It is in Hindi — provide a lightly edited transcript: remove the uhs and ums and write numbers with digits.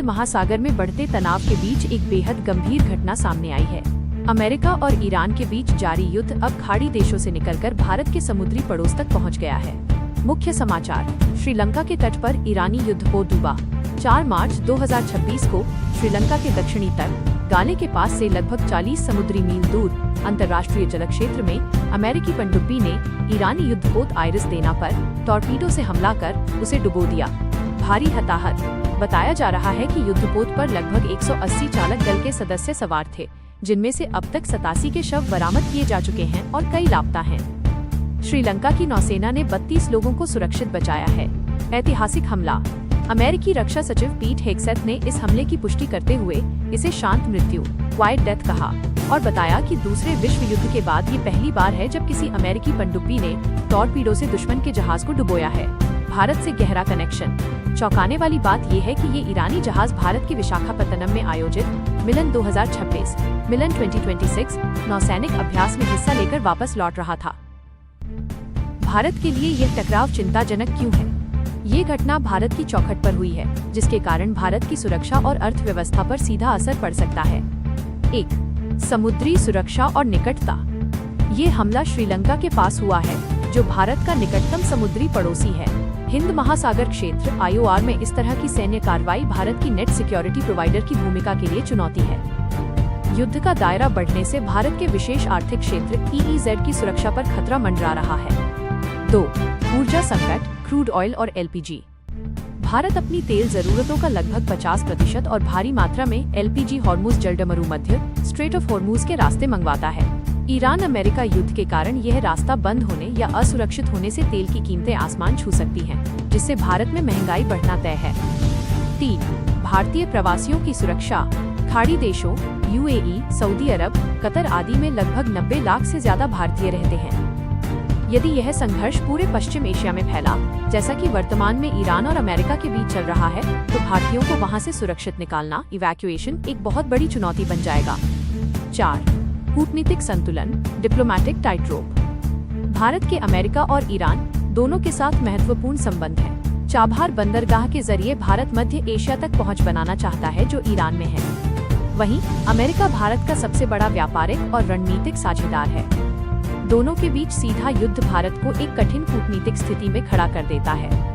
महासागर में बढ़ते तनाव के बीच एक बेहद गंभीर घटना सामने आई है। अमेरिका और ईरान के बीच जारी युद्ध अब खाड़ी देशों से निकलकर भारत के समुद्री पड़ोस तक पहुंच गया है। मुख्य समाचार। श्रीलंका के तट पर ईरानी युद्धपोत डूबा। 4 मार्च 2026 को श्रीलंका के दक्षिणी तट गाले के पास से लगभग 40 समुद्री मील दूर अंतर्राष्ट्रीय जल क्षेत्र में अमेरिकी पनडुब्बी ने ईरानी युद्धपोत आइरिस देना पर टॉर्पीडो से हमला कर उसे डुबो दिया। भारी हताहत। बताया जा रहा है कि युद्धपोत पर लगभग 180 चालक दल के सदस्य सवार थे, जिनमें से अब तक 87 के शव बरामद किए जा चुके हैं और कई लापता हैं। श्रीलंका की नौसेना ने 32 लोगों को सुरक्षित बचाया है। ऐतिहासिक हमला। अमेरिकी रक्षा सचिव पीट हेग्सेथ ने इस हमले की पुष्टि करते हुए इसे शांत मृत्यु क्वाइट डेथ कहा और बताया कि दूसरे विश्व युद्ध के बाद ये पहली बार है जब किसी अमेरिकी पनडुब्बी ने टॉर्पीडो से दुश्मन के जहाज को डुबोया है। भारत से गहरा कनेक्शन। चौंकाने वाली बात ये है कि ये ईरानी जहाज भारत के विशाखापत्तनम में आयोजित मिलन 2026 मिलन 2026 नौसैनिक अभ्यास में हिस्सा लेकर वापस लौट रहा था। भारत के लिए यह टकराव चिंताजनक क्यों है? ये घटना भारत की चौखट पर हुई है, जिसके कारण भारत की सुरक्षा और अर्थव्यवस्था पर सीधा असर पड़ सकता है। 1. समुद्री सुरक्षा और निकटता। ये हमला श्रीलंका के पास हुआ है, जो भारत का निकटतम समुद्री पड़ोसी है। हिंद महासागर क्षेत्र (IOR) में इस तरह की सैन्य कार्रवाई भारत की नेट सिक्योरिटी प्रोवाइडर की भूमिका के लिए चुनौती है। युद्ध का दायरा बढ़ने से भारत के विशेष आर्थिक क्षेत्र EEZ की सुरक्षा पर खतरा मंडरा रहा है। 2. ऊर्जा संकट, क्रूड ऑयल और LPG। भारत अपनी तेल जरूरतों का लगभग 50% और भारी मात्रा में LPG हॉर्मुज जलडमरू मध्य स्ट्रेट ऑफ हॉर्मुज के रास्ते मंगवाता है। ईरान अमेरिका युद्ध के कारण यह रास्ता बंद होने या असुरक्षित होने से तेल की कीमतें आसमान छू सकती हैं, जिससे भारत में महंगाई बढ़ना तय है। 3. भारतीय प्रवासियों की सुरक्षा। खाड़ी देशों UAE, सऊदी अरब, कतर आदि में लगभग 90 लाख से ज्यादा भारतीय रहते हैं। यदि यह संघर्ष पूरे पश्चिम एशिया में फैला, जैसा कि वर्तमान में ईरान और अमेरिका के बीच चल रहा है, तो भारतीयों को वहां से सुरक्षित निकालना इवैक्यूएशन एक बहुत बड़ी चुनौती बन जाएगा। 4. कूटनीतिक संतुलन, डिप्लोमैटिक टाइटरोप। भारत के अमेरिका और ईरान दोनों के साथ महत्वपूर्ण संबंध हैं। चाबहार बंदरगाह के जरिए भारत मध्य एशिया तक पहुंच बनाना चाहता है, जो ईरान में है। वहीं अमेरिका भारत का सबसे बड़ा व्यापारिक और रणनीतिक साझेदार है। दोनों के बीच सीधा युद्ध भारत को एक कठिन कूटनीतिक स्थिति में खड़ा कर देता है।